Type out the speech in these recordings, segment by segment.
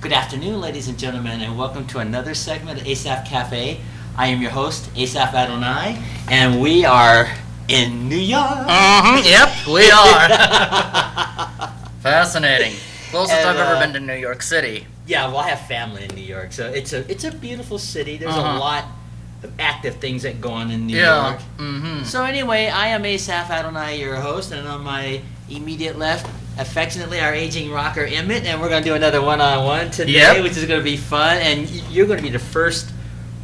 Good afternoon, ladies and gentlemen, and welcome to another segment of Asaph Cafe. I am your host, Asaph Adonai, and we are in New York. Yep, we are. Fascinating. Closest I've ever been to New York City. Yeah, well, I have family in New York, so it's a beautiful city. There's a lot of active things that go on in New York. So anyway, I am Asaph Adonai, your host, and on my immediate left, affectionately, our aging rocker Emmet, and we're going to do another one-on-one today, which is going to be fun, and you're going to be the first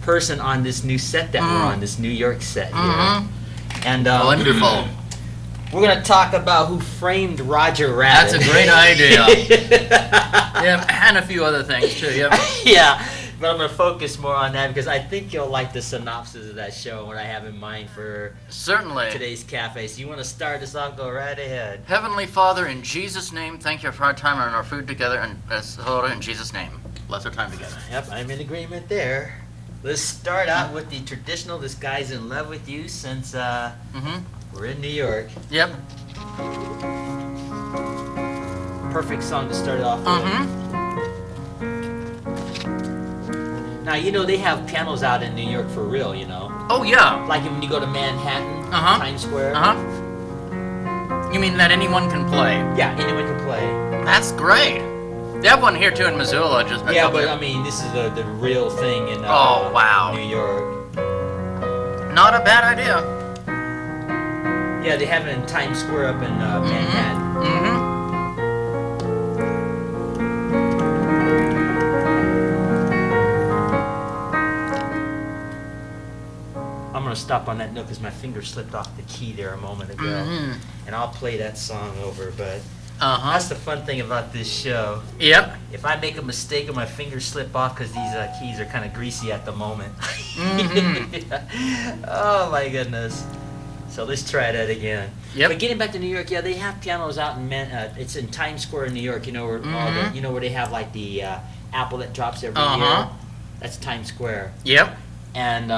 person on this new set that we're on, this New York set here. And wonderful. We're going to talk about who framed Roger Rabbit. That's a great idea. Yep, and a few other things too. Yep. Yeah, but I'm going to focus more on that because I think you'll like the synopsis of that show and what I have in mind for today's cafe. So you want to start us off? Go right ahead. Heavenly Father, in Jesus' name, thank you for our time and our food together, and in Jesus' name, bless our time together. Yep, I'm in agreement there. Let's start out with the traditional "This Guy's in Love with You" since we're in New York. Yep. Perfect song to start off with. Now, you know, they have pianos out in New York for real, you know. Oh, yeah. Like when you go to Manhattan, Times Square. You mean that anyone can play? Yeah, anyone can play. That's great. They have one here, too, in Missoula. Yeah, but, I mean, this is the real thing in New York. Not a bad idea. Yeah, they have it in Times Square up in Manhattan. I'm going to stop on that note because my finger slipped off the key there a moment ago. And I'll play that song over, but that's the fun thing about this show. Yep. If I make a mistake and my fingers slip off because these keys are kind of greasy at the moment. Oh, my goodness. So let's try that again. Yep. But getting back to New York, yeah, they have pianos out in it's in Times Square in New York. You know where where they have like the apple that drops every year. That's Times Square. Yep. And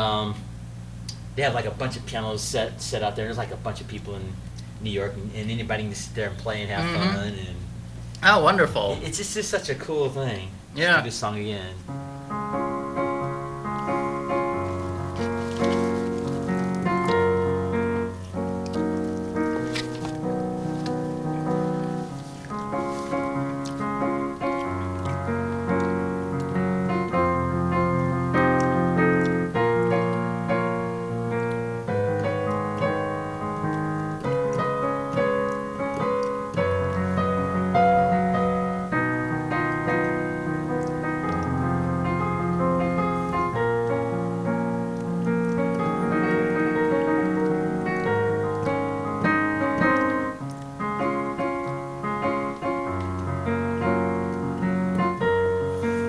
they have like a bunch of pianos set out there. There's like a bunch of people in New York, and anybody can sit there and play and have fun. And oh, wonderful! It's just such a cool thing. Yeah. Let's do this song again.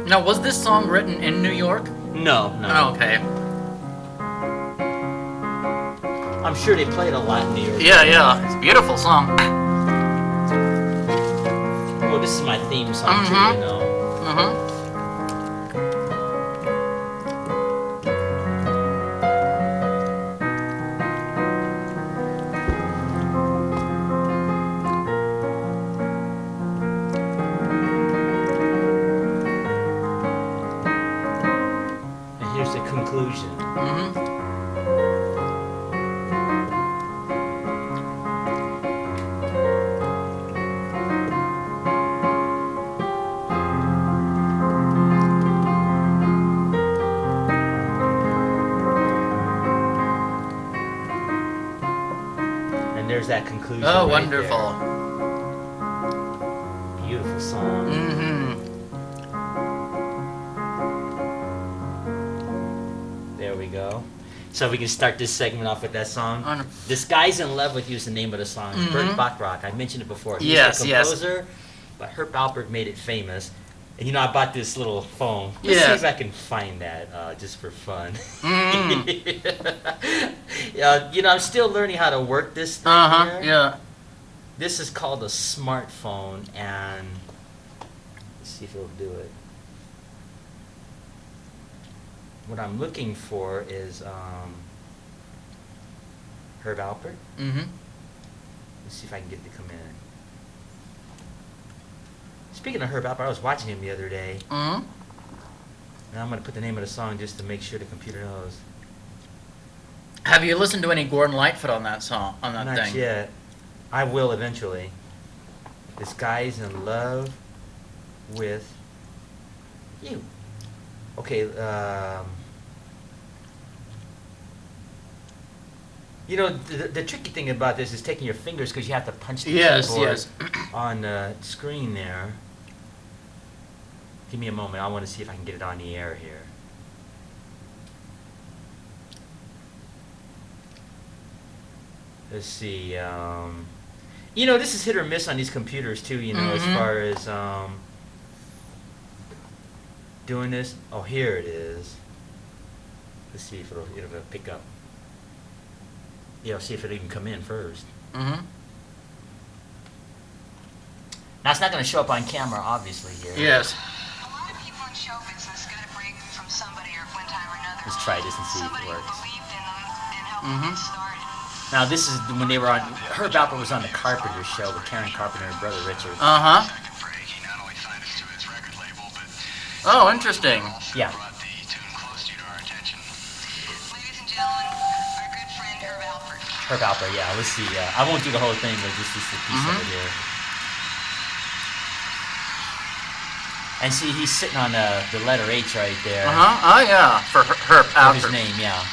Now, was this song written in New York? No. Oh, okay. I'm sure they played a lot in New York. Yeah. It's a beautiful song. Well, this is my theme song too, you know. Conclusion. And there's that conclusion. Oh, right wonderful. There. Beautiful song. There we go. So we can start this segment off with that song. "This Guy's in Love with You" is the name of the song. Burt Bacharach. I mentioned it before. He's the composer, but Herb Alpert made it famous. And you know, I bought this little phone. Let's see if I can find that just for fun. You know, I'm still learning how to work this thing here. Yeah. This is called a smartphone, and let's see if it'll do it. What I'm looking for is Herb Alpert. Mm-hmm. Let's see if I can get it to come in. Speaking of Herb Alpert, I was watching him the other day. Mm-hmm. And I'm going to put the name of the song just to make sure the computer knows. Have you listened to any Gordon Lightfoot on that song, on that Not thing? Not yet. I will eventually. This guy's in love with you. Okay, you know, the tricky thing about this is taking your fingers because you have to punch the keyboard on the screen there. Give me a moment. I want to see if I can get it on the air here. Let's see. You know, this is hit or miss on these computers too. You know, as far as doing this. Oh, here it is. Let's see if it'll pick up. Yeah, I'll see if it'll even come in first. Mm-hmm. Now it's not going to show up on camera, obviously here. Yes. A lot of people in show business get a break from somebody or one time or another. Let's try this and see if it Somebody works. who believed in them and helped them get started. Now this is when they were on. Herb Alpert was on the Carpenter Show with Karen Carpenter and Brother Richard. Uh-huh. Oh, interesting. Yeah. Ladies and gentlemen, our good friend Herb Alpert. Herb Alpert, yeah. Let's see. I won't do the whole thing, but just a piece of it here. And see, he's sitting on the letter H right there. Uh-huh. Oh, yeah. For Herb For Alpert. his name, yeah.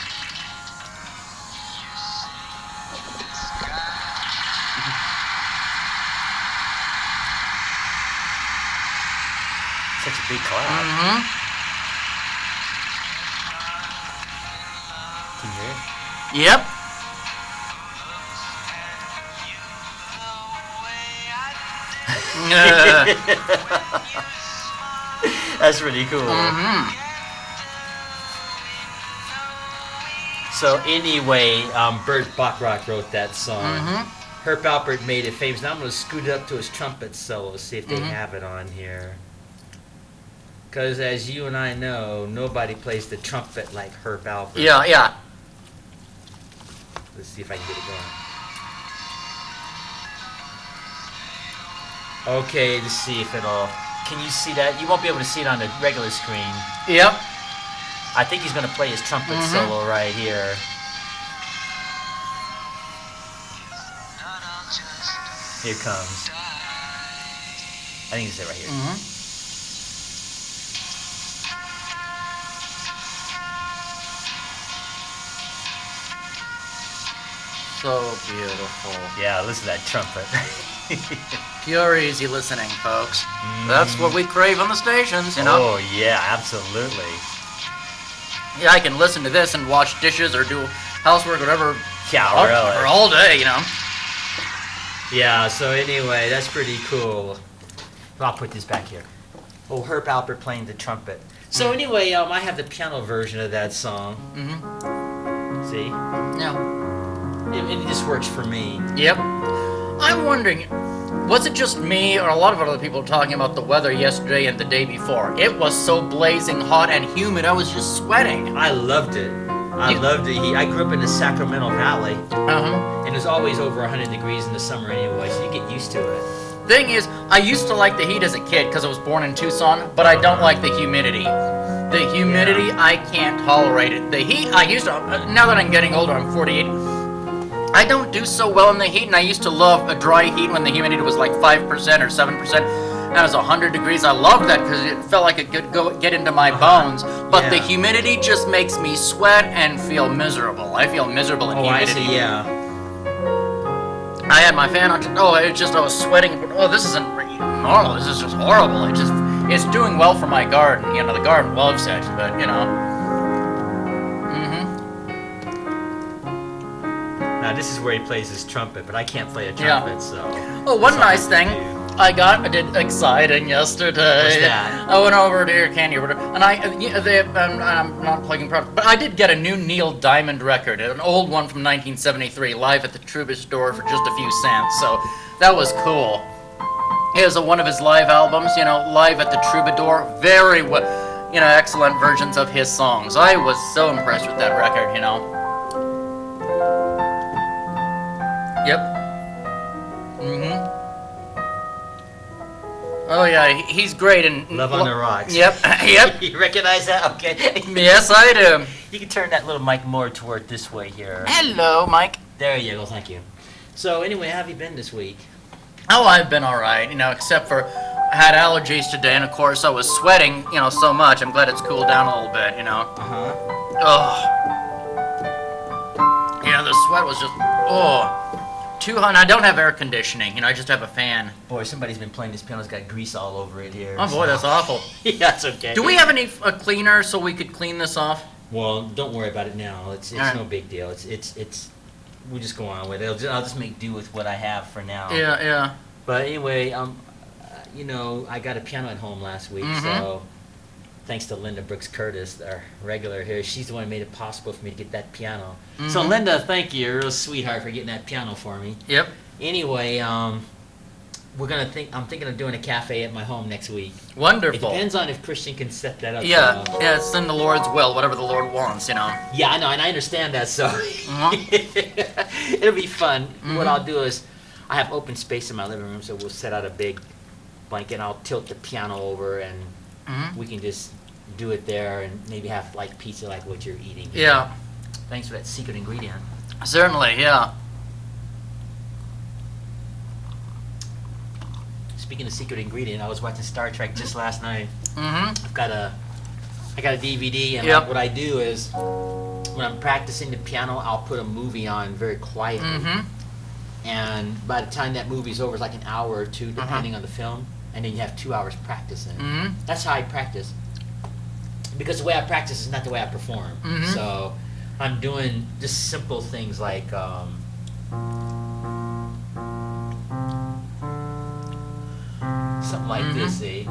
Such a big clap. Mm-hmm. Can you hear it? Yep. That's really cool. Mm-hmm. So anyway, Bert Bacharach wrote that song. Herb Alpert made it famous. Now I'm going to scoot it up to his trumpet solo, see if they have it on here. Because as you and I know, nobody plays the trumpet like Herb Alpert. Yeah, yeah. Let's see if I can get it going. Okay, let's see if it'll... Can you see that? You won't be able to see it on the regular screen. Yep. I think he's going to play his trumpet solo right here. Here it comes. I think it's it right here. So beautiful. Yeah, listen to that trumpet. Pure easy listening, folks. That's what we crave on the stations, you know? Oh, yeah, absolutely. Yeah, I can listen to this and wash dishes or do housework, whatever. Yeah, really. For all day, you know? Yeah, so anyway, that's pretty cool. I'll put this back here. Oh, Herb Alpert playing the trumpet. So anyway, I have the piano version of that song. See? Yeah. It just works for me. Yep. I'm wondering, was it just me or a lot of other people talking about the weather yesterday and the day before? It was so blazing hot and humid, I was just sweating. I loved it. I loved the heat. I grew up in the Sacramento Valley, and it was always over 100 degrees in the summer anyway, so you get used to it. Thing is, I used to like the heat as a kid because I was born in Tucson, but I don't like the humidity. The humidity, I can't tolerate it. The heat, I used to, now that I'm getting older, I'm 48, I don't do so well in the heat, and I used to love a dry heat when the humidity was like 5% or 7%. And it was 100 degrees. I loved that because it felt like it could get into my bones. But the humidity just makes me sweat and feel miserable. I feel miserable in humidity. I see, yeah. I had my fan on. Oh, it just, I was sweating. Oh, this isn't normal. This is just horrible. It's doing well for my garden. You know, the garden loves it, but you know. Now this is where he plays his trumpet, but I can't play a trumpet, so. Oh, one nice thing I did exciting yesterday. What's that? I went over to your candy order, and I'm not plugging product, but I did get a new Neil Diamond record, an old one from 1973, live at the Troubadour for just a few cents. So that was cool. It was one of his live albums, you know, live at the Troubadour. Very, you know, excellent versions of his songs. I was so impressed with that record, you know. Yep. Oh yeah, he's great and Love on the Rocks. Yep, yep. You recognize that? Okay. Yes, I do. You can turn that little mic more toward this way here. Hello, Mike. There you go. Thank you. So anyway, how have you been this week? Oh, I've been all right. Except for I had allergies today, and of course I was sweating, so much. I'm glad it's cooled down a little bit, Oh. Yeah, the sweat was just too hot. I don't have air conditioning. I just have a fan. Boy, somebody's been playing this piano. It's got grease all over it here. Oh boy, that's awful. Yeah, it's okay. Do we have a cleaner so we could clean this off? Well, don't worry about it now. It's right. no big deal. It's we'll just go on with it. I'll just make do with what I have for now. Yeah. But anyway, I got a piano at home last week, so thanks to Linda Brooks Curtis, our regular here, she's the one who made it possible for me to get that piano. So Linda, thank you. You're a real sweetheart for getting that piano for me. Yep. Anyway, I'm thinking of doing a cafe at my home next week. Wonderful. It depends on if Christian can set that up. Yeah, it's in the Lord's will, whatever the Lord wants, Yeah, I know, and I understand that, so it'll be fun. What I'll do is, I have open space in my living room, so we'll set out a big blanket, and I'll tilt the piano over, and we can just do it there, and maybe have like pizza like what you're eating. Yeah. Thanks for that secret ingredient. Certainly, yeah. Speaking of secret ingredient, I was watching Star Trek just last night. Mm-hmm. I got a DVD, and what I do is, when I'm practicing the piano, I'll put a movie on very quietly. And by the time that movie's over, it's like an hour or two, depending on the film. And then you have 2 hours practicing. That's how I practice. Because the way I practice is not the way I perform. So I'm doing just simple things like something like this, see?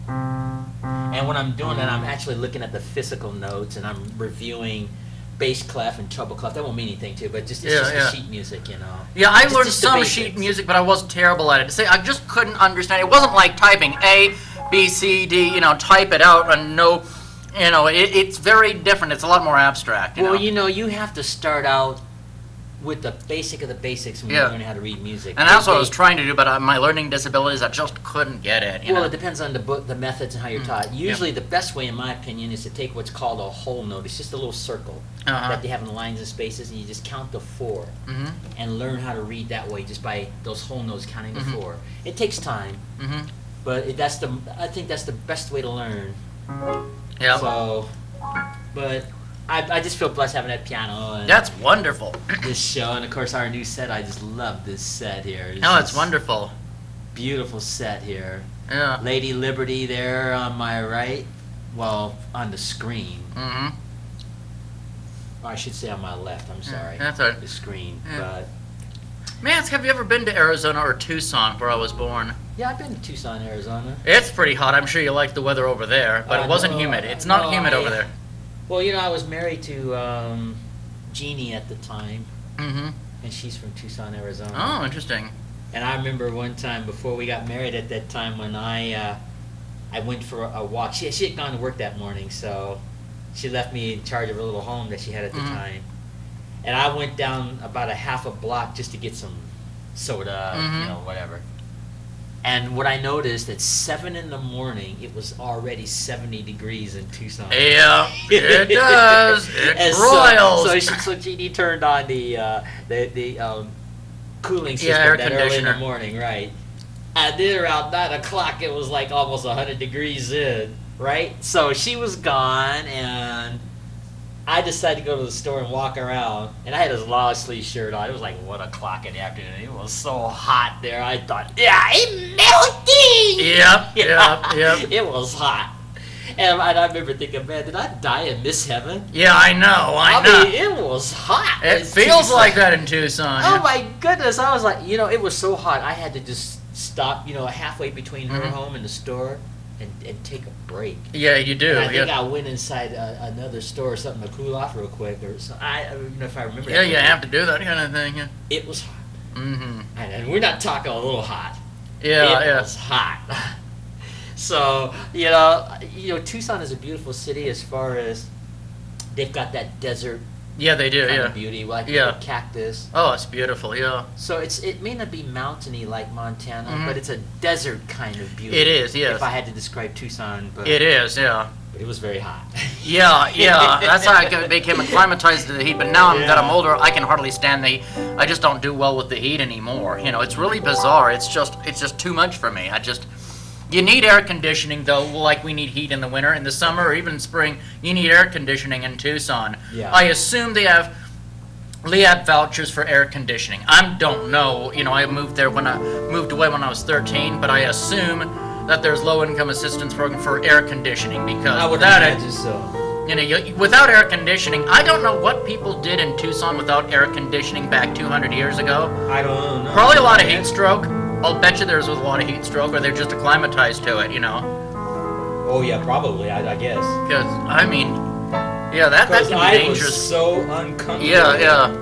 And when I'm doing that, I'm actually looking at the physical notes, and I'm reviewing bass clef and treble clef. That won't mean anything to you, but it's just the sheet music, Yeah, I learned just some sheet music, but I was terrible at it. I just couldn't understand. It wasn't like typing A, B, C, D, type it out and know, it's very different. It's a lot more abstract. Well, you have to start out with the basic of the basics when you're learning how to read music. And that's what I was trying to do, but my learning disabilities, I just couldn't get it. Well, it depends on the book, the methods, and how you're taught. Usually, the best way, in my opinion, is to take what's called a whole note. It's just a little circle that they have in lines and spaces, and you just count to 4 and learn how to read that way just by those whole notes counting to 4. It takes time, but I think that's the best way to learn. Yeah. So, but I just feel blessed having that piano. And that's wonderful. This show, and of course our new set. I just love this set here. It's wonderful. Beautiful set here. Yeah. Lady Liberty there on my right. Well, on the screen. Or I should say on my left. I'm sorry. That's all right. The screen. Yeah. But Mance, have you ever been to Arizona or Tucson, where I was born? yeah, I've been to Tucson, Arizona. It's pretty hot. I'm sure you like the weather over there, but it wasn't humid. It's not humid over there. Well, I was married to Jeannie at the time, and she's from Tucson, Arizona. Oh, interesting. And I remember one time before we got married at that time when I went for a walk. She had gone to work that morning, so she left me in charge of her little home that she had at the time. And I went down about a half a block just to get some soda, whatever. And what I noticed at 7 in the morning, it was already 70 degrees in Tucson. Yeah, it does. It broils. So Jeannie turned on the cooling system air that early in conditioner. the morning, right? And then around 9 o'clock, it was like almost 100 degrees in, right? So she was gone, and I decided to go to the store and walk around, and I had this long sleeve shirt on. It was like 1 o'clock in the afternoon. It was so hot there. I thought, it's melting. Yep. It was hot. And I remember thinking, man, did I die and miss heaven? Yeah, I know. I mean, it was hot. It feels like that in Tucson. Oh my goodness! I was like, it was so hot. I had to just stop, halfway between her home and the store, and take a break. Yeah, you do. And I think I went inside another store or something to cool off real quick, or so. If I remember. Yeah, you have to do that kind of thing. Yeah. It was hot. And we're not talking a little hot. Yeah, it was hot. So Tucson is a beautiful city as far as they've got that desert Yeah, they do. kind Yeah. of beauty, like Yeah. cactus. Oh, it's beautiful. Yeah. So it may not be mountainy like Montana, but it's a desert kind of beauty. It is. Yes. If I had to describe Tucson, but It is. Yeah. but it was very hot. Yeah, yeah. That's how I became acclimatized to the heat. But now that I'm older, I can hardly stand the heat. I just don't do well with the heat anymore. You know, it's really bizarre. It's just too much for me. You need air conditioning though, like we need heat in the winter. In the summer or even spring, you need air conditioning in Tucson. Yeah. I assume they have LEAP vouchers for air conditioning. I don't know. You know, I moved away when I was 13, but I assume that there's low-income assistance program for air conditioning because I would without it, imagine so. you know, without air conditioning, I don't know what people did in Tucson without air conditioning back 200 years ago. I don't know. Probably a lot of heat stroke. I'll bet you there's a lot of heat stroke, or they're just acclimatized to it, you know. Oh yeah, probably. I guess. Because I mean, yeah, that can be I dangerous. was so uncomfortable. Yeah, yeah.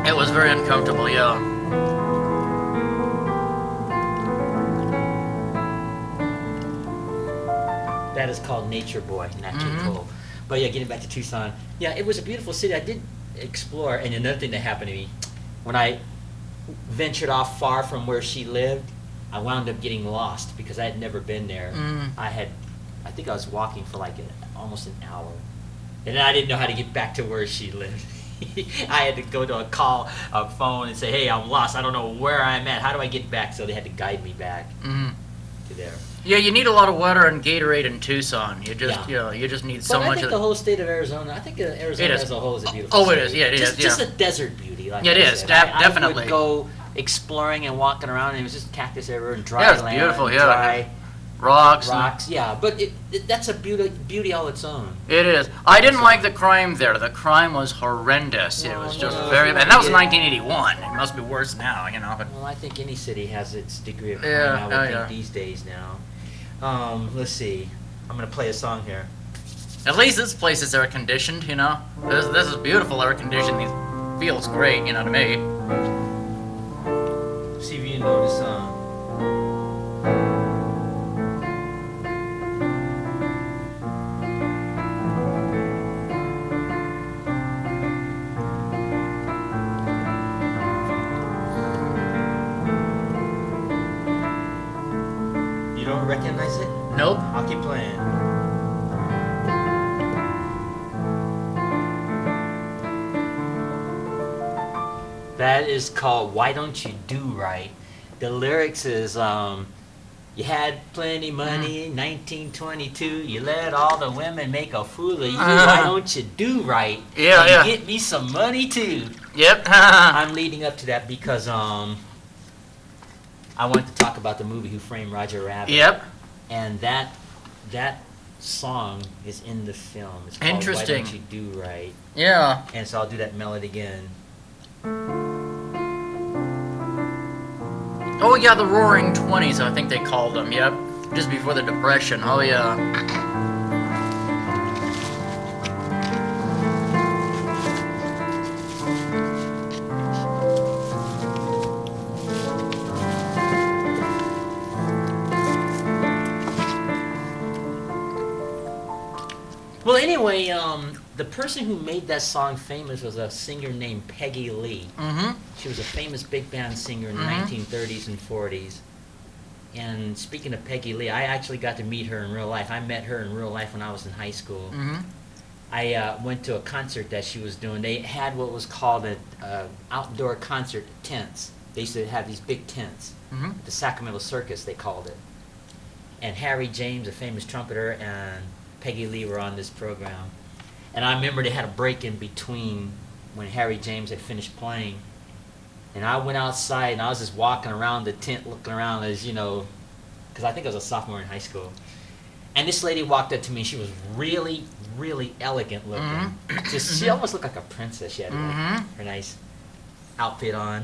It was very uncomfortable, yeah. That is called Nature Boy, Nat King Cole. But yeah, getting back to Tucson. Yeah, it was a beautiful city. I did explore, and another thing that happened to me, when I ventured off far from where she lived, I wound up getting lost because I had never been there. I think I was walking for like almost an hour, and I didn't know how to get back to where she lived. I had to go to a phone and say, hey, I'm lost. I don't know where I'm at. How do I get back? So they had to guide me back to there. Yeah, you need a lot of water and Gatorade in Tucson. You just, you just need so But I much think of the whole state of Arizona, I think Arizona It is. as a whole is a beautiful Oh, city. it is. Yeah, it is. Just Yeah. a desert beauty. Like Yeah, it I is. said. Definitely. I would go exploring and walking around, and it was just cactus everywhere and dry Yeah, it's land, beautiful, and yeah. dry rocks. rocks. Yeah, but that's a beauty all its own. It is. I didn't like the crime there. The crime was horrendous. It was just very bad. And that was 1981. It must be worse now, you know. But Well, I think any city has its degree of crime. Yeah, I would think yeah. these days now. Let's see. I'm gonna play a song here. at least this place is air conditioned, you know. This is beautiful air conditioned. It feels great, you know, to me. See if you know the song. You don't recognize it? Nope. I'll keep playing. That is called Why Don't You Do Right. The lyrics is, you had plenty money in 1922. You let all the women make a fool of you. Why don't you do right? Yeah, and yeah. get me some money too. Yep. I'm leading up to that because I wanted to talk about the movie Who Framed Roger Rabbit. Yep. And that song is in the film. It's called Interesting. Why Don't You Do Right? Yeah. And so I'll do that melody again. Oh yeah, the Roaring Twenties, I think they called them. Yep. Just before the Depression. Oh yeah. Well, anyway, the person who made that song famous was a singer named Peggy Lee. Mm-hmm. She was a famous big band singer in the 1930s and 40s. And speaking of Peggy Lee, I actually got to meet her in real life. I met her in real life when I was in high school. Mm-hmm. I went to a concert that she was doing. They had what was called an outdoor concert tents. They used to have these big tents. Mm-hmm. The Sacramento Circus, they called it. And Harry James, a famous trumpeter, and Peggy Lee were on this program. And I remember they had a break in between when Harry James had finished playing. And I went outside and I was just walking around the tent looking around as, you know, because I think I was a sophomore in high school. And this lady walked up to me. She was really, really elegant looking. She almost looked like a princess. She had like, her nice outfit on.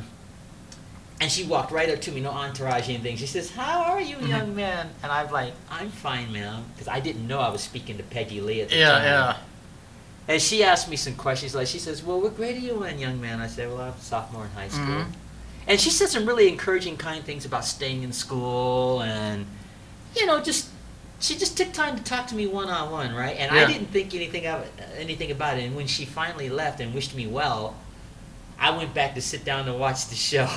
And she walked right up to me, no entourage or anything. She says, "How are you, young man?" And I'm like, "I'm fine, ma'am," because I didn't know I was speaking to Peggy Lee at the time. Yeah, And she asked me some questions. Like, she says, well, what grade are you in, young man? I said, well, I'm a sophomore in high school. Mhm. And she said some really encouraging, kind things about staying in school and, you know, she just took time to talk to me one-on-one, right? And Yeah. I didn't think anything about it. And when she finally left and wished me well, I went back to sit down and watch the show.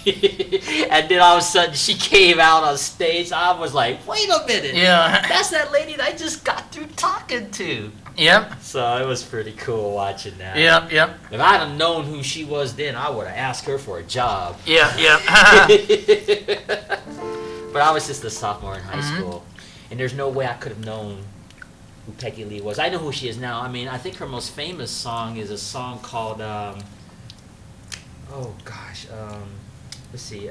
And then all of a sudden she came out on stage. I was like, wait a minute. Yeah. That's that lady that I just got through talking to. Yep. So it was pretty cool watching that. Yep. Yep. If I'd have known who she was then, I would have asked her for a job. Yep. Yep. But I was just a sophomore in high Mhm. school. And there's no way I could have known who Peggy Lee was. I know who she is now. I mean, I think her most famous song is a song called, let's see.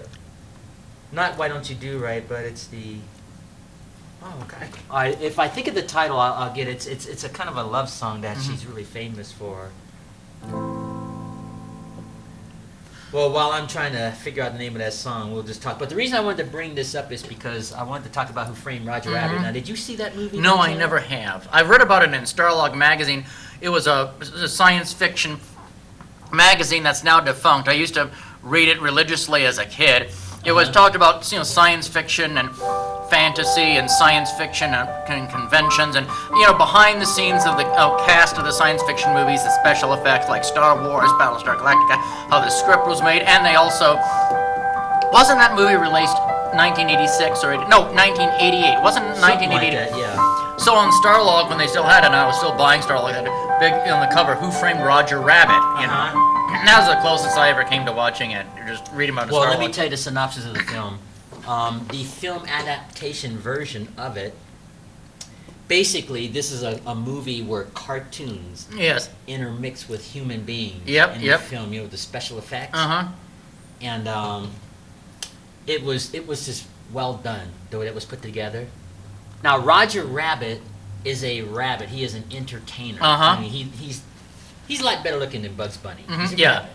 Not Why Don't You Do Right, but it's the, oh, God. If I think of the title, I'll get it. It's a kind of a love song that she's really famous for. Well, while I'm trying to figure out the name of that song, we'll just talk. But the reason I wanted to bring this up is because I wanted to talk about Who Framed Roger Rabbit. Now, did you see that movie? No, I never have. I've read about it in Starlog magazine. It was a science fiction magazine that's now defunct. I used to read it religiously as a kid. It was talked about, science fiction and fantasy and science fiction and conventions and, behind the scenes of the cast of the science fiction movies, the special effects like Star Wars, Battlestar Galactica, how the script was made, and they also, wasn't that movie released 1986 or, 1988, wasn't it 1988? Like that, yeah. So on Starlog, when they still had it, and I was still buying Starlog, they had a big on the cover, Who Framed Roger Rabbit, And that was the closest I ever came to watching it. You're just reading about it. Well, let me tell you the synopsis of the film. The film adaptation version of it, basically, this is a movie where cartoons intermix with human beings in the film, the special effects. And it was just well done, the way it was put together. Now, Roger Rabbit is a rabbit. He is an entertainer. I mean, he's a lot better looking than Bugs Bunny. He's a rabbit.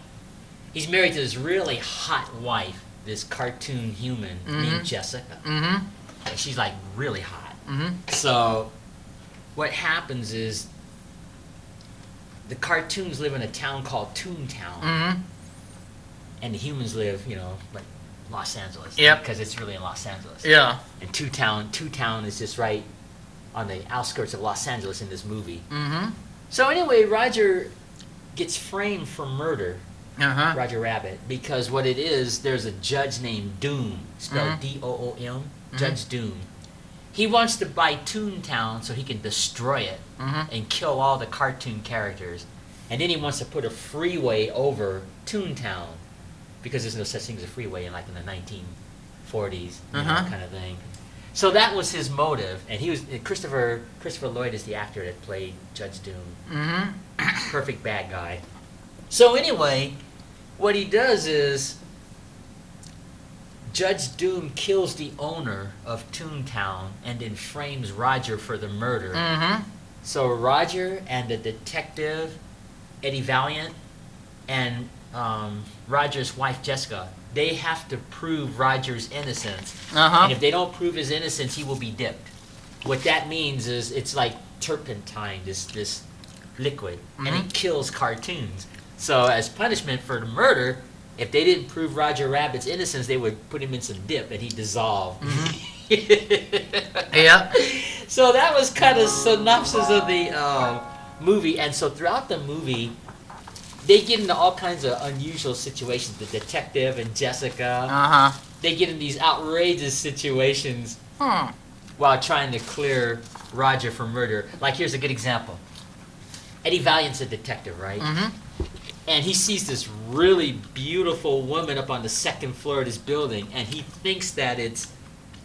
He's married to this really hot wife, this cartoon human named Jessica. And she's like really hot. So what happens is the cartoons live in a town called Toontown. And the humans live, like Los Angeles. Because it's really in Los Angeles. Yeah. And Toontown is just right on the outskirts of Los Angeles in this movie. So anyway, Roger gets framed for murder, Roger Rabbit, because what it is, there's a judge named Doom, spelled D-O-O-M, Judge Doom. He wants to buy Toontown so he can destroy it and kill all the cartoon characters. And then he wants to put a freeway over Toontown, because there's no such thing as a freeway in the 1940s, kind of thing. So that was his motive, and he was Christopher Lloyd is the actor that played Judge Doom. Perfect bad guy. So anyway, what he does is Judge Doom kills the owner of Toontown and then frames Roger for the murder. So Roger and the detective Eddie Valiant and Roger's wife Jessica, they have to prove Roger's innocence. And if they don't prove his innocence, he will be dipped. What that means is it's like turpentine, this liquid, and it kills cartoons. So as punishment for the murder, if they didn't prove Roger Rabbit's innocence, they would put him in some dip and he'd dissolve. So that was kind of synopsis of the movie. And so throughout the movie, they get into all kinds of unusual situations. The detective and Jessica, they get in these outrageous situations while trying to clear Roger for murder. Like, here's a good example. Eddie Valiant's a detective, right? And he sees this really beautiful woman up on the second floor of this building, and he thinks that it's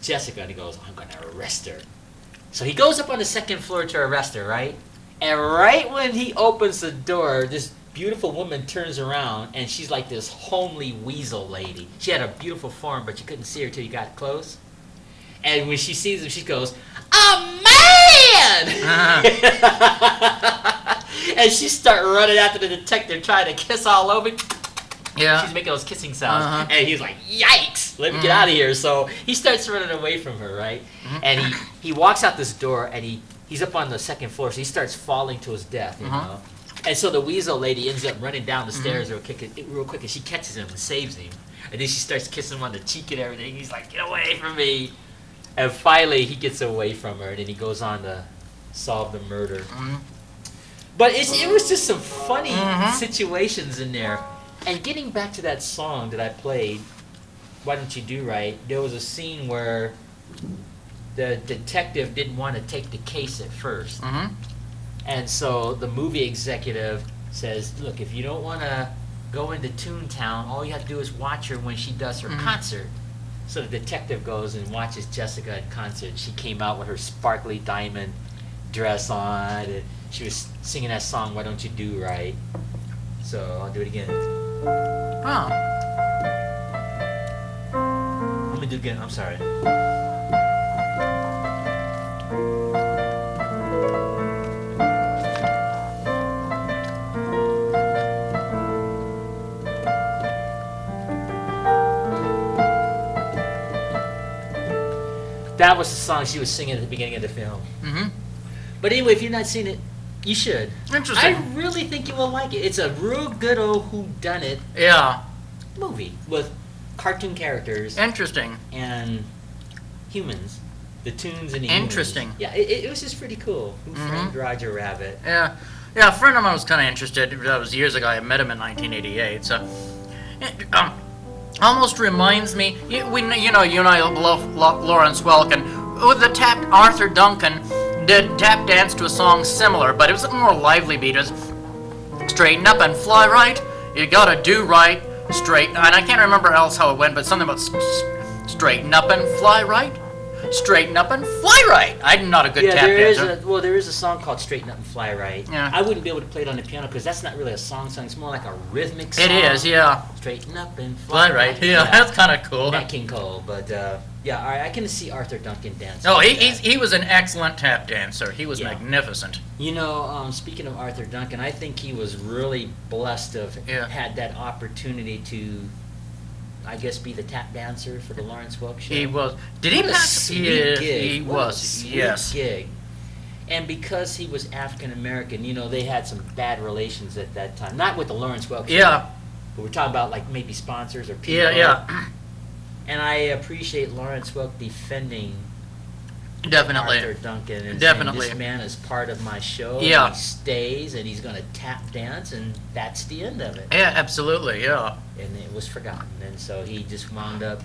Jessica, and he goes, I'm going to arrest her. So he goes up on the second floor to arrest her, right? And right when he opens the door, this beautiful woman turns around, and she's like this homely weasel lady. She had a beautiful form, but you couldn't see her till you got close. And when she sees him, she goes, "A man!" And she starts running after the detective, trying to kiss all over. She's making those kissing sounds. And he's like, yikes, let me get out of here. So he starts running away from her, right? And he walks out this door, and he he's up on the second floor, so he starts falling to his death, you know. And so the weasel lady ends up running down the stairs real quick, and she catches him and saves him. And then she starts kissing him on the cheek and everything. He's like, "Get away from me!" And finally, he gets away from her, and then he goes on to solve the murder. But it was just some funny situations in there. And getting back to that song that I played, "Why Don't You Do Right," there was a scene where the detective didn't want to take the case at first. And so the movie executive says, "Look, if you don't want to go into Toontown, all you have to do is watch her when she does her concert." So the detective goes and watches Jessica at concert. She came out with her sparkly diamond dress on, and she was singing that song, "Why Don't You Do Right." So I'll do it again. Let me do it again. I'm sorry. That was the song she was singing at the beginning of the film. But anyway, if you've not seen it, you should. Interesting. I really think you will like it. It's a real good old whodunit movie with cartoon characters. Interesting. And humans. The tunes and the Interesting. humans. Yeah, it was just pretty cool. Who Framed Roger Rabbit? Yeah, a friend of mine was kind of interested. That was years ago. I met him in 1988. So, almost reminds me. You and I love Lawrence Welk, and with the Arthur Duncan did tap dance to a song similar, but it was a more lively beat. It was straighten up and fly right. You gotta do right. Straighten. And I can't remember else how it went, but something about straighten up and fly right. Straighten up and fly right. I'm not a good tap dancer. There is a song called Straighten Up and Fly Right. Yeah. I wouldn't be able to play it on the piano because that's not really a song. It's more like a rhythmic song. It is, yeah. Straighten up and fly right. Yeah, that's kind of cool. Nat King Cole, but yeah, all right, I can see Arthur Duncan dancing. Oh, he was an excellent tap dancer. He was magnificent. You know, speaking of Arthur Duncan, I think he was really blessed to have had that opportunity to, I guess, be the tap dancer for the Lawrence Welk show. He was. Did he pass? Gig. He What was. a sweet Yes. gig. And because he was African American, you know, they had some bad relations at that time. Not with the Lawrence Welk show. Yeah. But we're talking about like maybe sponsors or people. Yeah. And I appreciate Lawrence Welk defending Definitely. Arthur Duncan and Definitely. saying, this man is part of my show. Yeah. And he stays and he's going to tap dance, and that's the end of it. Yeah, absolutely. Yeah. And it was forgotten, and so he just wound up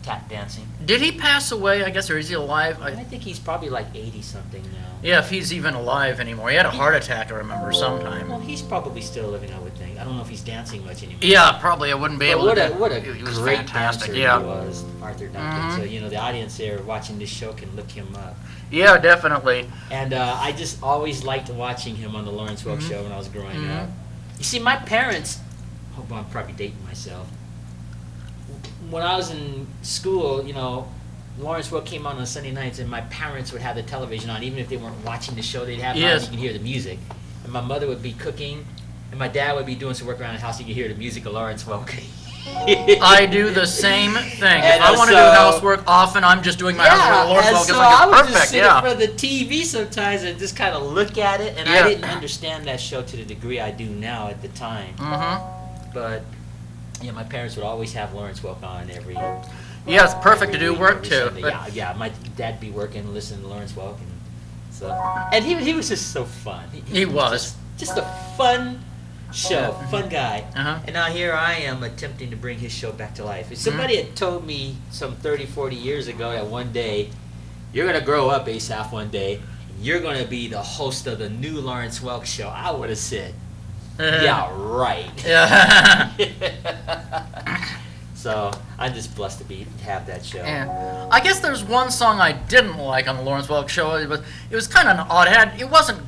tap dancing. Did he pass away? I guess, or is he alive? I think he's probably like 80 something now. Yeah, if he's even alive anymore. He had a heart attack, I remember, sometime. Well, he's probably still living, I would think. I don't know if he's dancing much anymore. Yeah, probably. I wouldn't be able to. What a He was great fantastic. dancer Yeah. he was, Arthur Duncan. So, you know, the audience there watching this show can look him up. Yeah, definitely. And I just always liked watching him on the Lawrence Welk show when I was growing up. You see, my parents, hope I'm probably dating myself. When I was in school, you know, Lawrence Welk came on Sunday nights, and my parents would have the television on, even if they weren't watching the show. They'd have it on, you can hear the music. And my mother would be cooking, and my dad would be doing some work around the house. You could hear the music of Lawrence Welk. I do the same thing. If I want to do housework often, I'm just doing my housework. Lawrence Welk is like I would perfect. just sit in front of the TV sometimes and just kind of look at it, and I didn't understand that show to the degree I do now at the time. But yeah, my parents would always have Lawrence Welk on every. Yeah, it's perfect to do work too. Yeah. My dad'd be working, listening to Lawrence Welk, and so. And he was just so fun. He was just a fun show, fun guy. And now here I am attempting to bring his show back to life. If somebody had told me some 30, 40 years ago that one day you're gonna grow up, Asaph, one day, and you're gonna be the host of the new Lawrence Welk show, I would have said, yeah, right. Yeah. So I'm just blessed to have that show. Yeah. I guess there's one song I didn't like on the Lawrence Welk show. It was kind of odd. It wasn't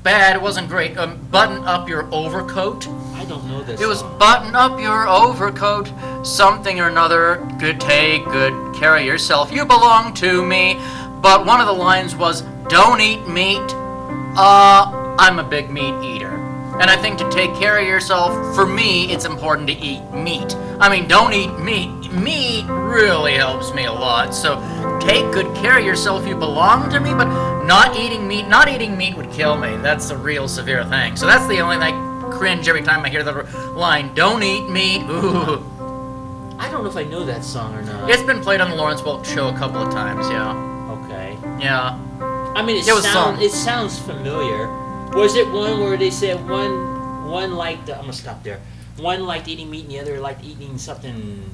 bad. It wasn't great. Button up your overcoat. I don't know this. It was button up your overcoat, something or another. Good take, good carry yourself. You belong to me. But one of the lines was, "Don't eat meat." I'm a big meat eater. And I think to take care of yourself, for me, it's important to eat meat. I mean, don't eat meat. Meat really helps me a lot. So take good care of yourself. You belong to me, but Not eating meat would kill me. That's a real severe thing. So that's the only thing I cringe every time I hear the line, "Don't eat meat." Ooh. I don't know if I know that song or not. It's been played on the Lawrence Welk show a couple of times, yeah. Okay. Yeah. I mean, it sounds familiar. Was it one where they said one liked, I'm gonna stop there. One liked eating meat and the other liked eating something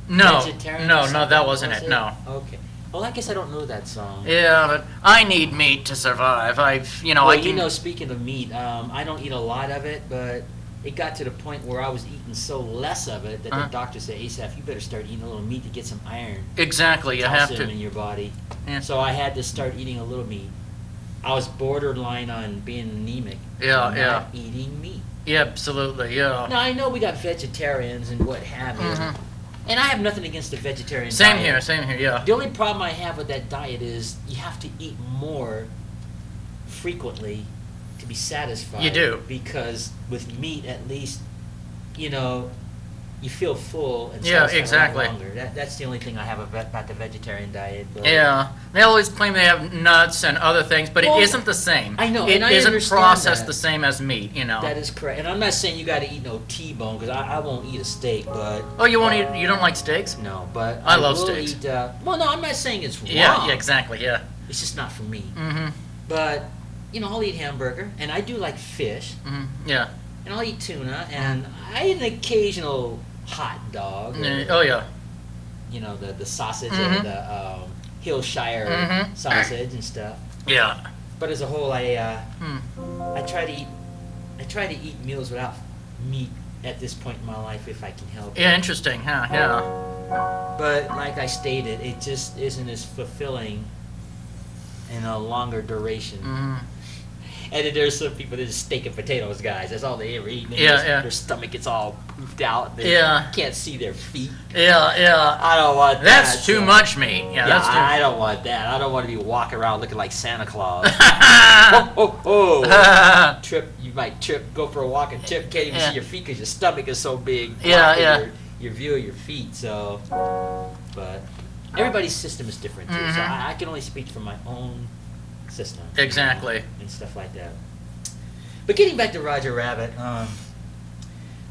vegetarian? No, that wasn't it, no. Okay. Well, I guess I don't know that song. Yeah, but I need meat to survive. Speaking of meat, I don't eat a lot of it, but it got to the point where I was eating so less of it that the doctor said, Asaph, you better start eating a little meat to get some iron. Exactly, you have to. Calcium in your body. Yeah. So I had to start eating a little meat. I was borderline on being anemic. Not eating meat. Yeah, absolutely, yeah. Now, I know we got vegetarians and what have you. Mm-hmm. And I have nothing against the vegetarian Same diet. here, yeah. The only problem I have with that diet is you have to eat more frequently to be satisfied. You do. Because with meat, at least, you feel full and Yeah, satisfied exactly. a lot longer. That's the only thing I have about the vegetarian diet. But Yeah, they always claim they have nuts and other things, but Well, it isn't the same. I know, It and I isn't understand processed that. the same as meat, That is correct. And I'm not saying you got to eat no T-bone, because I won't eat a steak, but... Oh, you don't like steaks? No, but I love will steaks. Eat, well, no, I'm not saying it's wrong. Yeah, exactly, yeah. It's just not for me. Mm-hmm. But, I'll eat hamburger, and I do like fish, Mm-hmm. Yeah. and I'll eat tuna, and I eat an occasional hot dog. Oh, yeah. The sausage Mhm. or the Hillshire Mhm. sausage and stuff. Yeah. But as a whole, I try to eat meals without meat at this point in my life if I can help Yeah, it. interesting, huh? Yeah. But like I stated, it just isn't as fulfilling in a longer duration. Mm-hmm. And then there's some people that just steak and potatoes, guys. That's all they ever eat. And Yeah. Their stomach gets all poofed out. They Yeah. can't see their feet. Yeah. I don't want that. That's too so- much meat. Yeah, that's too I don't want that. I don't want to be walking around looking like Santa Claus. Oh. Trip, you might trip, go for a walk and trip, can't even Yeah. see your feet because your stomach is so big. Yeah, blocking yeah. Your view of your feet, so. But everybody's system is different too, so Mhm. I can only speak from my own system. Exactly. And stuff like that. But getting back to Roger Rabbit,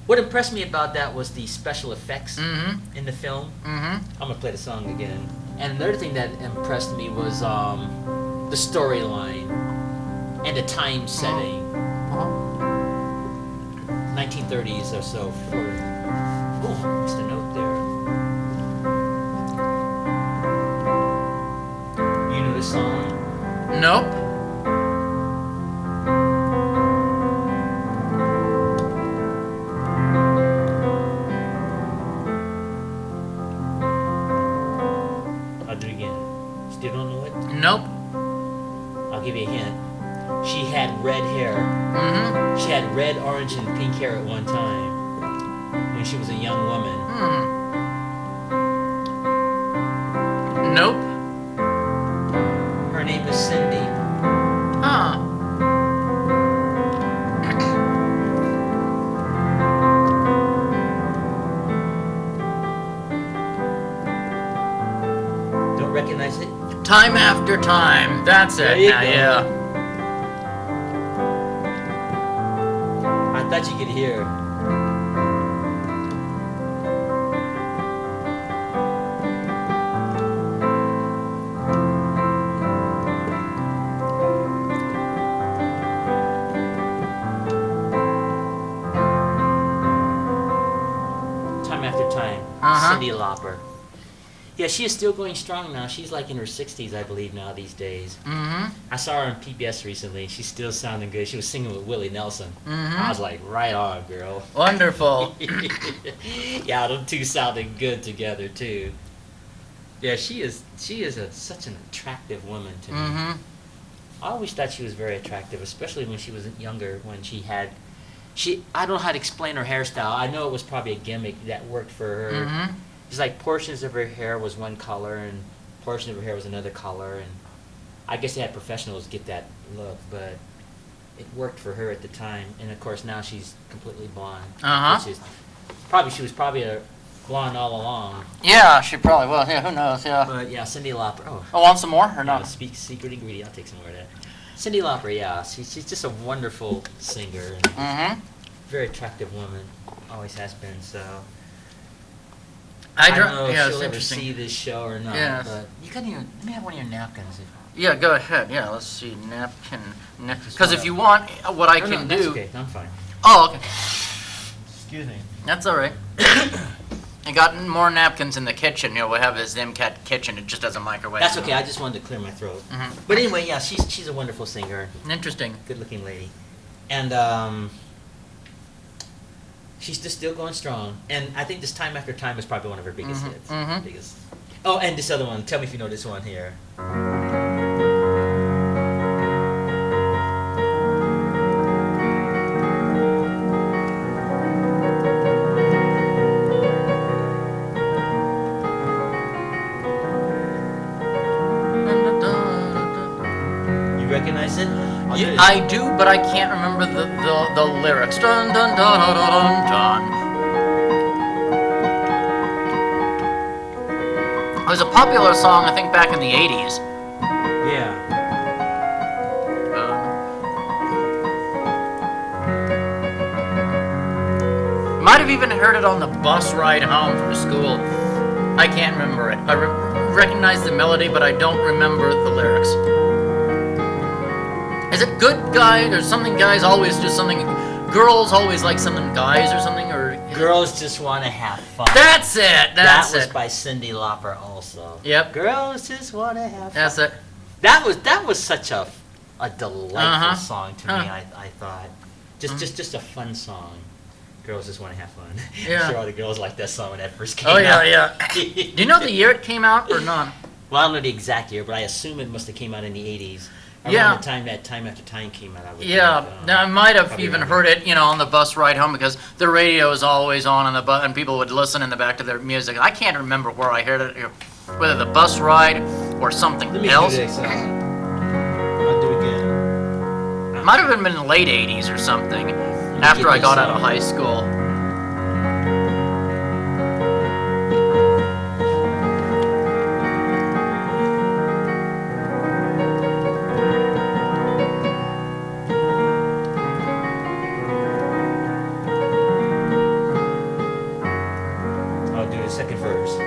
what impressed me about that was the special effects Mm-hmm. in the film. Mm-hmm. I'm gonna play the song again. And another thing that impressed me was the storyline and the time setting. 1930s or so. Missed a note there. You know the song? Nope. I'll do it again. Still don't know it? Nope. I'll give you a hint. She had red hair. Mm-hmm. She had red, orange, and pink hair at one time when she was a young woman. Nope. Her name is Cindy. Huh. Don't recognize it? Time after time. That's There it. you Now, go. yeah. I thought you could hear. Time after time. Uh-huh. Cyndi Lauper. Yeah, she is still going strong now. She's like in her 60s, I believe, now these days. Mm-hmm. I saw her on PBS recently. She's still sounding good. She was singing with Willie Nelson. Mhm. I was like, right on, girl. Wonderful. Yeah, them two sounded good together too. Yeah, she is such an attractive woman to me. Mm-hmm. I always thought she was very attractive, especially when she was younger. When I don't know how to explain her hairstyle. I know it was probably a gimmick that worked for her. Mm-hmm. It's like portions of her hair was one color and portion of her hair was another color, and I guess they had professionals get that look, but it worked for her at the time. And of course now she's completely blonde. Uh-huh. Which is she was probably blonde all along. Yeah, she probably will. Yeah, who knows? Yeah. But yeah, Cyndi Lauper. Oh, Want some more or no, no? speak secret ingredient. I'll take some more of that. Cyndi Lauper, yeah, she's just a wonderful singer and Mm-hmm. very attractive woman. Always has been. So I don't don't know if yeah, she'll it's ever interesting. see this show or not. Yes. But you can even let me have one of your napkins. Yeah, go ahead. Yeah, let's see. Napkin. Just Because one if you of- want, what I No, can that's do. okay. I'm fine. Oh, okay. Excuse me. That's all right. I got more napkins in the kitchen. You know, we have this MCAT kitchen. It just doesn't microwave. That's okay. I just wanted to clear my throat. Mhm. But anyway, yeah, she's a wonderful singer, Interesting. good-looking lady, and she's just still going strong. And I think this Time After Time is probably one of her biggest Mhm, hits. mhm. Biggest. Oh, and this other one. Tell me if you know this one here. You recognize it? I'll do Yeah, it. I do, but I can't remember the lyrics. Dun dun dun dun dun dun. It was a popular song, I think, back in the 80s. Yeah. Might have even heard it on the bus ride home from school. I can't remember it. I recognize the melody, but I don't remember the lyrics. Is it good guy or something? Guys always do something. Girls always like something. Guys or something or. Girls Just Want to Have Fun. That's it. That's that was it. by Cyndi Lauper also. Yep. Girls Just Want to Have Fun. That's it. That was such a delightful Uh-huh. song to Huh. me. I thought just a fun song. Girls Just Want to Have Fun. Yeah. I'm sure all the girls liked that song when that first came Oh yeah, out. yeah. Do you know the year it came out or not? Well, I don't know the exact year, but I assume it must have came out in the 80s. Around Yeah. the time that Time After Time came out, I would Yeah, think, now I might have probably even around heard it, on the bus ride home because the radio is always on the bus, and people would listen in the back to their music. I can't remember where I heard it, whether the bus ride or something Let me else. do this. I'll do it again. Might have been in the late '80s or something, after get I this got out of song. high school. I'll do the second verse.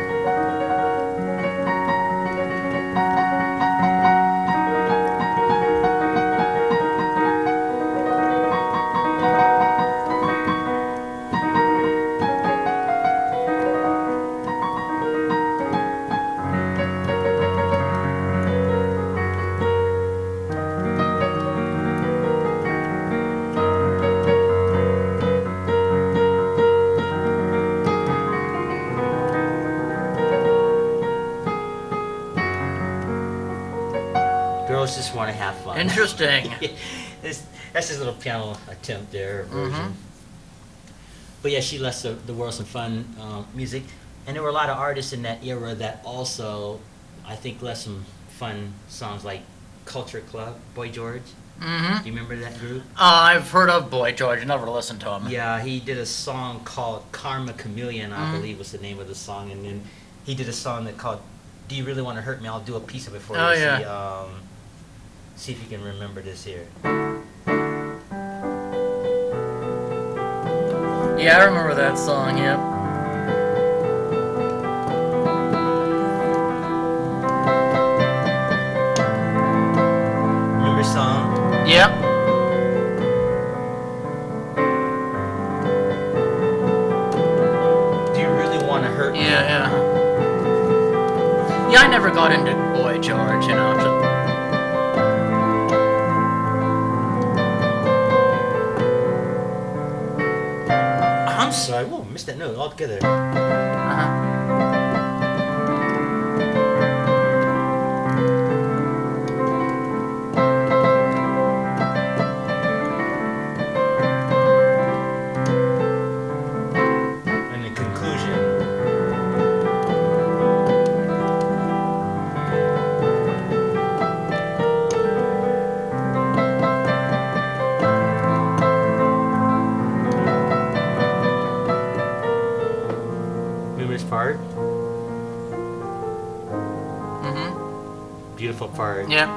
Girls Just Want to Have Fun. Interesting. That's his little piano attempt there, version. But yeah, she left the world some fun music. And there were a lot of artists in that era that also, I think, left some fun songs like Culture Club, Boy George. Mm-hmm. Do you remember that group? I've heard of Boy George, never listened to him. Yeah, he did a song called Karma Chameleon, I believe was the name of the song. And then he did a song that called Do You Really Want to Hurt Me? I'll do a piece of it for you. Oh, yeah. See if you can remember this here. Yeah, I remember that song, yep. Remember song? Yep. Do you really want to hurt me? Yeah, yeah. Yeah, I never got into Boy George, I'm sorry. Whoa, missed that note altogether. Uh-huh. And the conclusion. beautiful part. Yeah.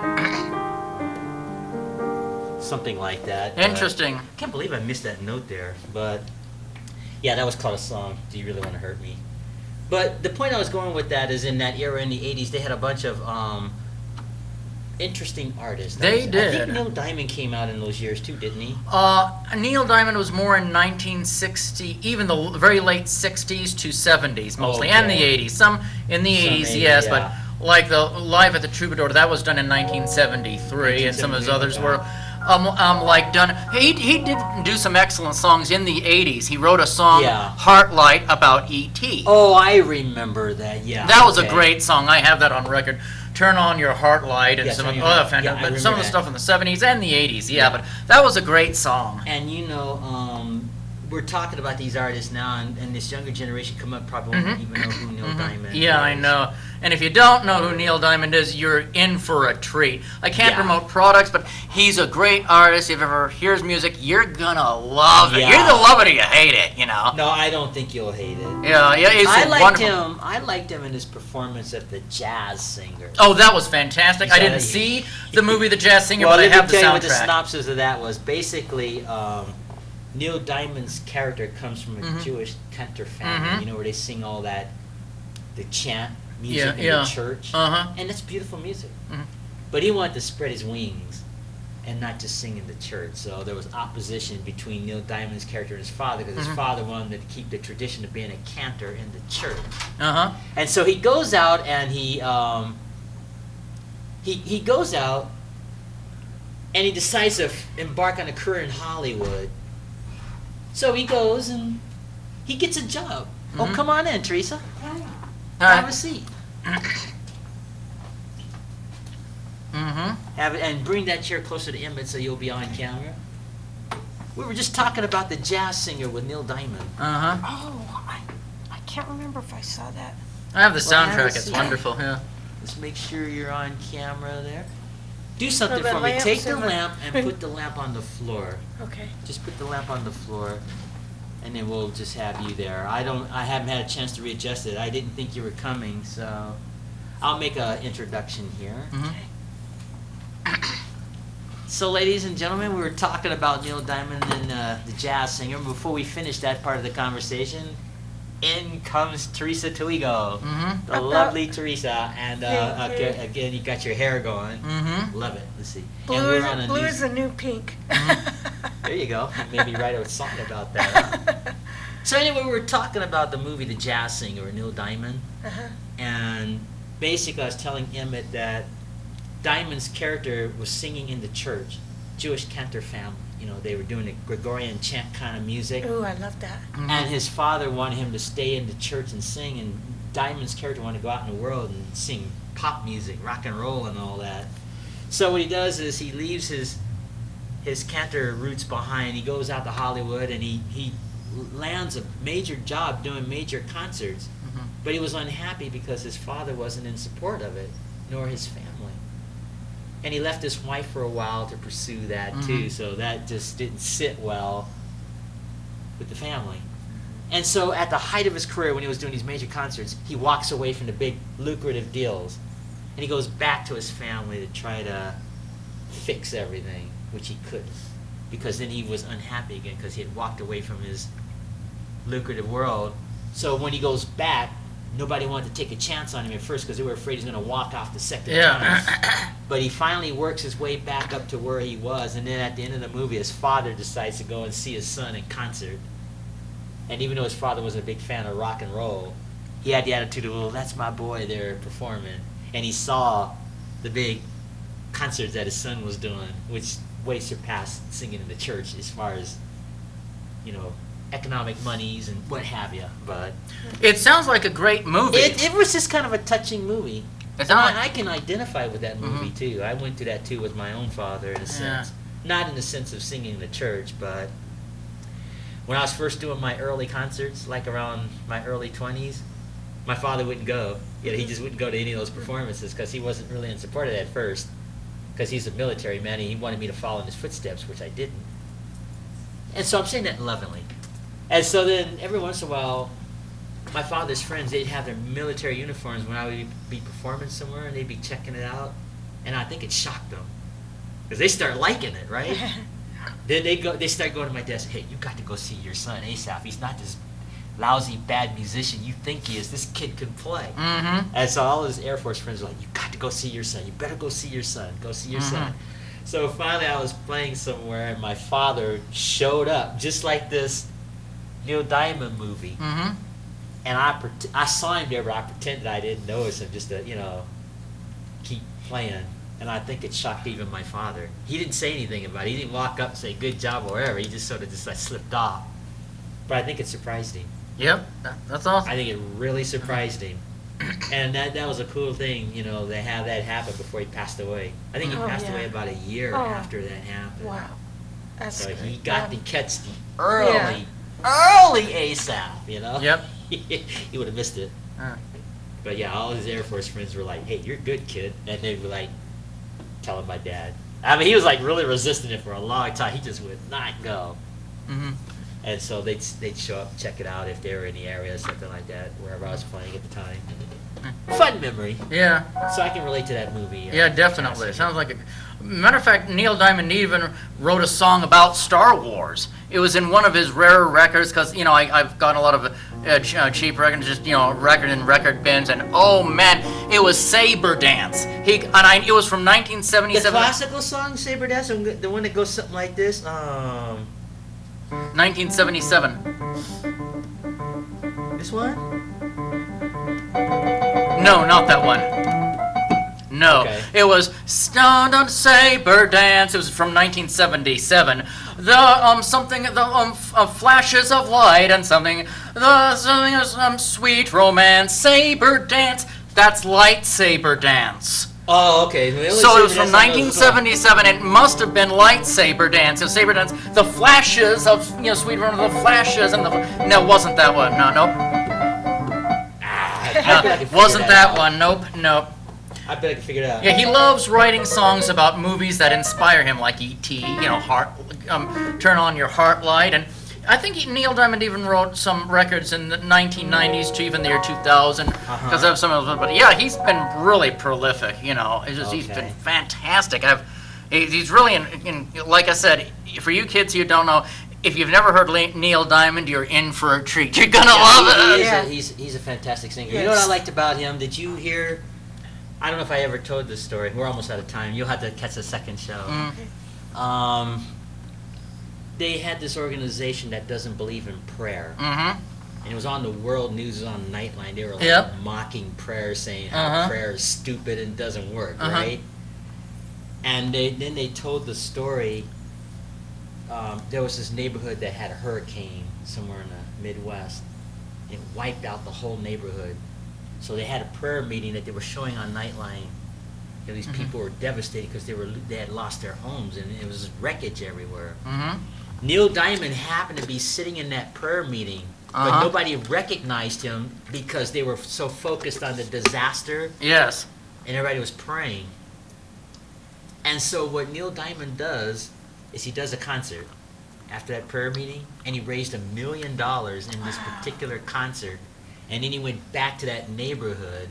Something like that. Interesting. I can't believe I missed that note there. But yeah, that was called a song. Do you really want to hurt me? But the point I was going with that is in that era in the 80s, they had a bunch of interesting artists. They did. I think Neil Diamond came out in those years too, didn't he? Neil Diamond was more in 1960, even the very late 60s to 70s mostly, and the 80s. Some in the 80s, yes, yeah. but like the Live at the Troubadour, that was done in 1973, and some of his others were like done. He did do some excellent songs in the 80s. He wrote a song, Heartlight, about E.T. Oh, I remember that. Yeah, that was a great song. I have that on record. Turn on your heart light and some of the stuff in the 70s and the 80s. Yeah, but that was a great song. And you know, we're talking about these artists now, and this younger generation come up probably won't even know who Neil Diamond is. Yeah, I know. And if you don't know who Neil Diamond is, you're in for a treat. I can't promote products, but he's a great artist. If you ever hear his music, you're gonna love it. You either love it or you hate it, you know. No, I don't think you'll hate it. Yeah, he's wonderful. I liked him in his performance of The Jazz Singer. Oh, that was fantastic. I didn't see the movie The Jazz Singer, but I have the soundtrack. Well, let me tell you what the synopsis of that was. Basically, Neil Diamond's character comes from a Jewish cantor family, you know, where they sing all that, the chant music in the church, and it's beautiful music. But he wanted to spread his wings and not just sing in the church. So there was opposition between Neil Diamond's character and his father, because his father wanted to keep the tradition of being a cantor in the church. And so he goes out and he goes out and he decides to embark on a career in Hollywood. So he goes and he gets a job. Oh, come on in, Teresa. Have a seat. Have it, and bring that chair closer to Emmet so you'll be on camera. We were just talking about The Jazz Singer with Neil Diamond. Oh, I can't remember if I saw that. I have the soundtrack. It's wonderful. Yeah. Let's make sure you're on camera there. Do something for me. Take the lamp and put the lamp on the floor. Okay. Just put the lamp on the floor. And then we'll just have you there. I haven't had a chance to readjust it. I didn't think you were coming, so I'll make an introduction here. So, ladies and gentlemen, we were talking about Neil Diamond and The Jazz Singer. Before we finish that part of the conversation, in comes Teresa Tuigo, the lovely Teresa, and again, you got your hair going. Love it. Let's see. Blue is the new pink. There you go. Maybe write a song about that. So anyway, we were talking about the movie The Jazz Singer with Neil Diamond. And basically I was telling Emmet that Diamond's character was singing in the church, Jewish cantor family. You know, they were doing a Gregorian chant kind of music. Ooh, I love that. And his father wanted him to stay in the church and sing, and Diamond's character wanted to go out in the world and sing pop music, rock and roll and all that. So what he does is he leaves his cantor roots behind. He goes out to Hollywood and he lands a major job doing major concerts. But he was unhappy because his father wasn't in support of it, nor his family. And he left his wife for a while to pursue that too, so that just didn't sit well with the family. And so at the height of his career, when he was doing these major concerts, he walks away from the big lucrative deals. And he goes back to his family to try to fix everything, which he couldn't. Because then he was unhappy again because he had walked away from his lucrative world. So when he goes back, nobody wanted to take a chance on him at first because they were afraid he's going to walk off the second time. But he finally works his way back up to where he was, and then at the end of the movie, his father decides to go and see his son in concert. And even though his father was a big fan of rock and roll, he had the attitude of, well, that's my boy there performing. And he saw the big concerts that his son was doing, which way surpassed singing in the church as far as, you know, economic monies and what have you. But it sounds like a great movie. It was just kind of a touching movie. I can identify with that movie too. I went through that too with my own father in a sense. Not in the sense of singing in the church, but when I was first doing my early concerts, like around my early 20s, my father wouldn't go. You know, he just wouldn't go to any of those performances because he wasn't really in support of that at first. Because he's a military man and he wanted me to follow in his footsteps, which I didn't. And so I'm saying that lovingly. And so then every once in a while, my father's friends, they'd have their military uniforms when I would be performing somewhere, and they'd be checking it out. and I think it shocked them because they start liking it, right? Then they start going to my desk. Hey, you got to go see your son Asaph. He's not this lousy bad musician you think he is. This kid can play. And so all his Air Force friends were like, you got to go see your son. You better go see your son. Go see your son. So finally I was playing somewhere and my father showed up just like this Neil Diamond movie. And I saw him there, but I pretended I didn't notice him just to, keep playing. And I think it shocked even my father. He didn't say anything about it. He didn't walk up and say good job or whatever. He just sort of just like slipped off. But I think it surprised him. Yep, that's awesome. I think it really surprised him. And that was a cool thing, they have that happen before he passed away. I think he passed away about a year after that happened. Wow. That's So great. he got to catch the Yeah. early Asaph, Yep. He would have missed it. But yeah, all his Air Force friends were like, hey, you're good, kid. And they were like, telling my dad. I mean, he was like really resisting it for a long time. He just would not go. And so they'd show up, check it out if they were in the area or something like that, wherever I was playing at the time. Fun memory. Yeah. So I can relate to that movie. Yeah, definitely. It sounds like a matter of fact, Neil Diamond even wrote a song about Star Wars. It was in one of his rarer records because I've got a lot of cheap records, just record bins, and oh man, it was Saber Dance. It was from 1977. The classical song Saber Dance, the one that goes something like this. 1977. This one? No, not that one. No, Okay. It was Stunned on Saber Dance. It was from 1977. Flashes of light and something sweet romance. Saber Dance. That's Lightsaber Dance. Oh, okay. So it was from 1977. It must have been Lightsaber Dance. It was Saber Dance. The flashes of sweet romance. The flashes and no, it wasn't that one. No. Wasn't that one? Nope. I bet I can figure it out. Yeah, he loves writing songs about movies that inspire him, like E.T., Turn On Your Heart Light, and I think Neil Diamond even wrote some records in the 1990s to even the year 2000, because of some of them. But yeah, he's been really prolific. He's been fantastic. He's really like I said, for you kids who don't know. If you've never heard Neil Diamond, you're in for a treat. You're gonna love it. He's a fantastic singer. Yes. You know what I liked about him? Did you hear? I don't know if I ever told this story. We're almost out of time. You'll have to catch the second show. They had this organization that doesn't believe in prayer. And it was on the world news, it was on Nightline. They were like mocking prayer, saying how prayer is stupid and doesn't work, right? And then they told the story. There was this neighborhood that had a hurricane somewhere in the Midwest. It wiped out the whole neighborhood. So they had a prayer meeting that they were showing on Nightline. These people were devastated because they had lost their homes and it was wreckage everywhere. Neil Diamond happened to be sitting in that prayer meeting, but nobody recognized him because they were so focused on the disaster. Yes. And everybody was praying. And so what Neil Diamond does is he does a concert after that prayer meeting, and he raised $1 million in this particular concert, and then he went back to that neighborhood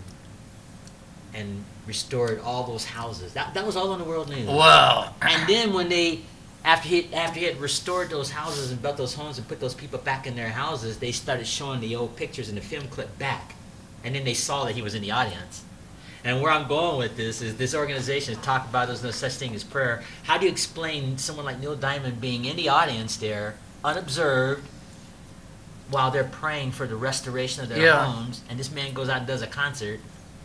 and restored all those houses. That was all on the world news. Wow. And then when after he had restored those houses and built those homes and put those people back in their houses, they started showing the old pictures and the film clip back, and then they saw that he was in the audience. And where I'm going with this is this organization talk about there's no such thing as prayer. How do you explain someone like Neil Diamond being in the audience there, unobserved, while they're praying for the restoration of their homes, and this man goes out and does a concert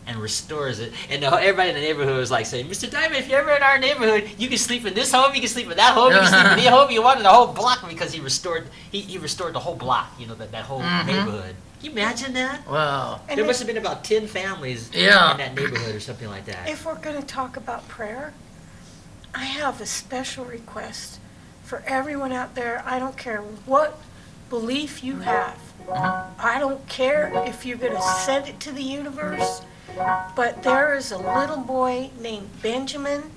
and restores it, and everybody in the neighborhood was like saying, Mr. Diamond, if you're ever in our neighborhood, you can sleep in this home, you can sleep in that home, you can sleep in the home you want in the whole block, because he restored the whole block, that whole neighborhood. Can you imagine that? Wow. There must have been about 10 families in that neighborhood or something like that. If we're going to talk about prayer, I have a special request for everyone out there. I don't care what belief you have. I don't care if you're going to send it to the universe, but there is a little boy named Benjamin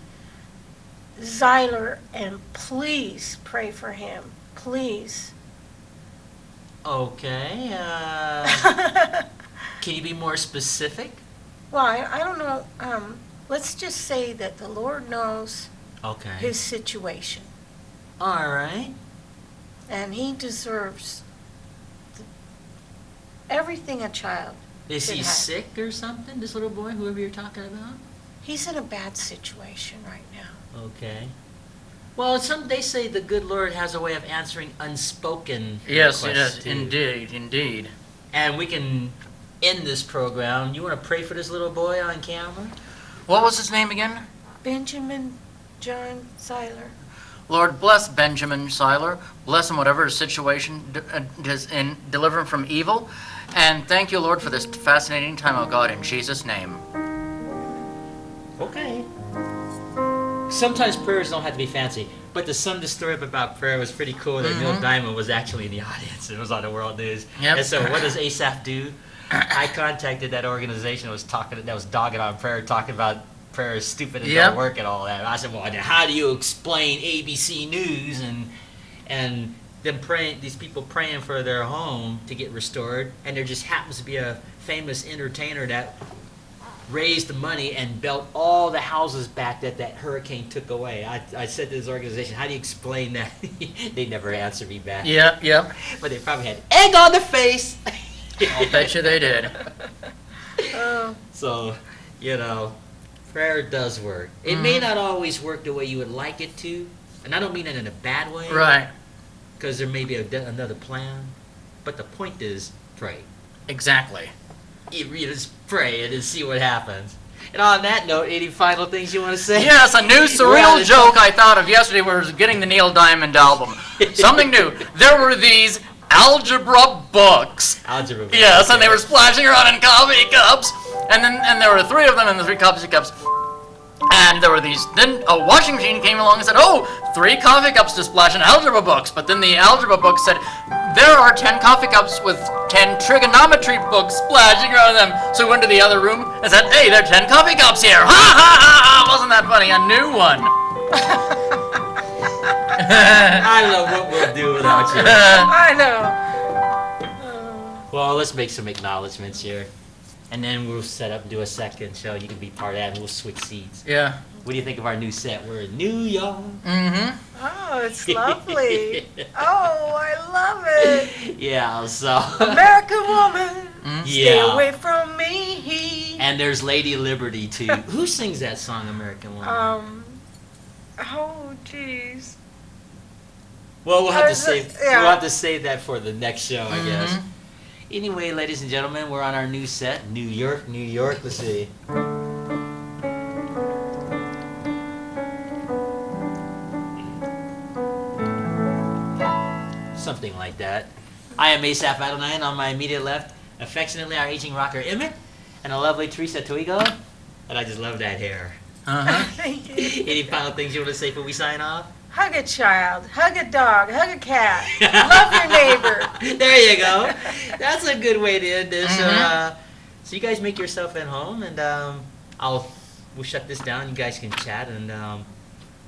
Zeiler, and please pray for him. Please. Okay. Can you be more specific? Well, I don't know. let's just say that the Lord knows Okay. his situation, All right. and he deserves everything a child Is should he have. sick or something? This little boy, whoever you're talking about. He's in a bad situation right now. Okay. Well, they say the good Lord has a way of answering unspoken Yes, requests, yes, too. indeed, indeed. And we can end this program. You want to pray for this little boy on camera? What was his name again? Benjamin John Seiler. Lord, bless Benjamin Seiler. Bless him whatever his situation is in. Deliver him from evil. And thank you, Lord, for this fascinating time, oh God, in Jesus' name. Okay. Sometimes prayers don't have to be fancy, but the story about prayer was pretty cool. That Neil Diamond was actually in the audience. It was on the world news. Yep. And so, what does Asaph do? I contacted that organization that was dogging on prayer, talking about prayer is stupid and Yep. don't work and all that. And I said, well, how do you explain ABC News and them praying, these people praying for their home to get restored, and there just happens to be a famous entertainer that raised the money and built all the houses back that hurricane took away. I said to this organization, how do you explain that? They never answered me back. Yep, yep. But they probably had egg on the face. I'll bet you they did. So, prayer does work. It may not always work the way you would like it to, and I don't mean it in a bad way. Right. Because there may be another plan. But the point is, pray. Exactly. You just pray and then see what happens. And on that note, any final things you want to say? Yes, a new surreal joke I thought of yesterday was getting the Neil Diamond album. Something new. There were these algebra books. Algebra books. Yes, and they were splashing around in coffee cups. And there were 3 of them in the 3 coffee cups. And there were these. Then a washing machine came along and said, "Oh, 3 coffee cups to splash in algebra books." But then the algebra book said, "There are 10 coffee cups with 10 trigonometry books splashing around them." So we went to the other room and said, "Hey, there are 10 coffee cups here!" Ha ha ha ha! Wasn't that funny? A new one. I don't know what we'll do without you. I know. Well, let's make some acknowledgments here. And then we'll set up and do a second show. You can be part of that, and we'll switch seats. Yeah. What do you think of our new set? We're in New York. Mm-hmm. Oh, it's lovely. Oh, I love it. Yeah, so. American woman, stay Yeah. away from me. And there's Lady Liberty, too. Who sings that song, American Woman? Oh, jeez. Well, we'll have to There's save. yeah. We'll have to save that for the next show, I guess. Anyway, ladies and gentlemen, we're on our new set, New York, New York. Let's see. Something like that. I am Asaph Adonai, and on my immediate left, affectionately our aging rocker Emmet, and a lovely Teresa Toigo. And I just love that hair. Thank you. Any final things you want to say before we sign off? Hug a child, hug a dog, hug a cat. Love your neighbor. There you go. That's a good way to end this. So you guys make yourself at home, and we'll shut this down. You guys can chat, and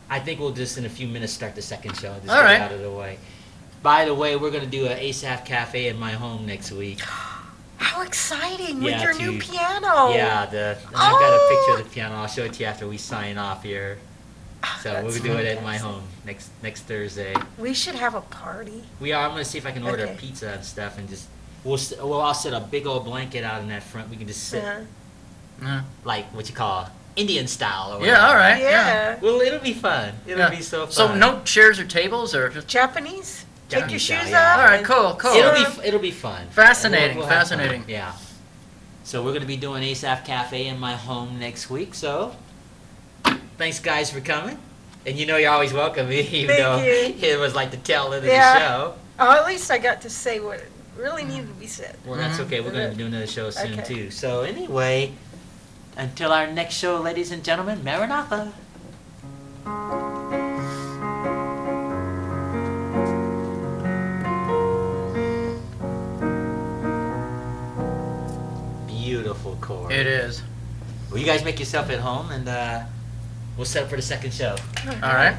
I think we'll just in a few minutes start the second show. Just All get right. it out of the way. By the way, we're gonna do an Asaph Cafe in my home next week. How exciting Yeah, with your new to- piano. Yeah, and I've got a picture of the piano. I'll show it to you after we sign off here. So That's we'll do it at my fantastic. home next Thursday. We should have a party. We are. I'm gonna see if I can order Okay. pizza and stuff, and just I'll set a big old blanket out in that front. We can just sit like what you call Indian style or whatever. Yeah, all right. Yeah. Well, it'll be fun. It'll be so fun. So no chairs or tables or just. Japanese? Take your Japanese shoes style, yeah. off. All right, and- cool, cool. It'll be fun. Fascinating, We'll have fun. fascinating. Yeah. So we're gonna be doing Asaph Cafe in my home next week. So thanks guys for coming, and you're always welcome, even Thank though you. it was like the tail end of Yeah. the show. Oh, at least I got to say what really needed to be said. Well, that's okay. We're gonna do another show soon Okay. too. So anyway, until our next show, ladies and gentlemen, Maranatha. Beautiful chord. It is. Well, you guys make yourself at home, and we'll set up for the second show. All right.